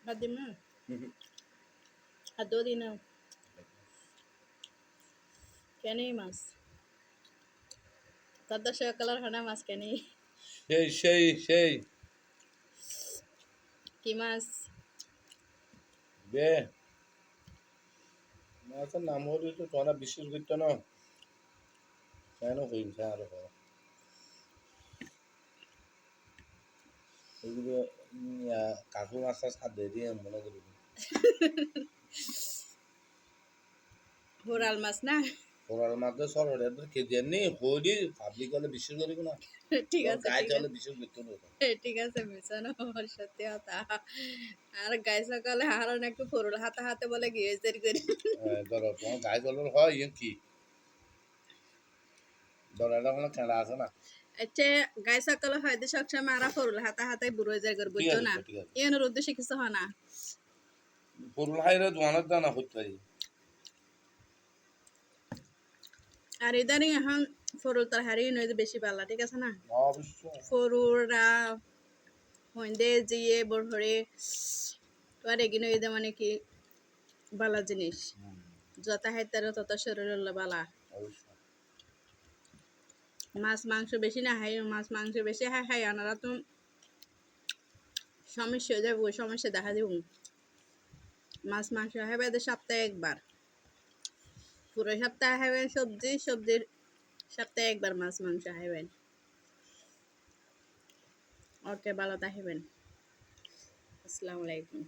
Ba't di mo? Ato din na. Kenny মাছ তার সে colour হানা মাছ কেনি সেই কি মাছ বে মাছের নাম হলো তো তোরা বিশ্বাস করতো না কেন হইছে আর এগুলো কাকু মাছটা সাথে দিয়ে মনে করি হোরাল মাছ না কোরাল মাছটা সরড়ে কেজি নেই হইলি পাবলিক হলে বিশ্বাস করিব না ঠিক তোর আছে গায়ে ঠিক চলে আছে বিশ্বাস করতো না ঠিক আছে মিশানো আমার সত্যি কথা আর গাই সকালে হারন একটু ফরুল হাতে হাতে বলে গিয়ে করি ধরো তোমার গায়ে চলে হয় ইয়ে কি ধরো এটা কোনো খেলা আছে না আচ্ছা গাই সকালে হয়তো সবসময় আরা ফরুল হাতে হাতে বুড়ো যায় করে ঠিক বুঝছো আছে না তো, ঠিক আছে এর উদ্দেশ্যে কিছু হয় না পুরুল হাইরে দোয়ানোর দানা হতে পারি আর ইদানিং এখন ফরুল তার হারিয়ে নয় বেশি পাল্লা ঠিক আছে না অবশ্যই ফরুলরা হইন্দে জিয়ে বড় তোর এগিয়ে নয় মানে কি বালা জিনিস যত হাইতারো তত শরীরের বালা অবশ্যই মাছ মাংস বেশি না খাই মাছ মাংস বেশি খাই আনারা তো সমস্যা হয়ে যাবে ওই সমস্যা দেখা দিব মাছ মাংস খাবে এদের সপ্তাহে একবার পুরো সপ্তাহে খাবেন সবজির সপ্তাহে একবার মাছ মাংস খাবেন ওকে ভালো থাকবেন আসসালামু আলাইকুম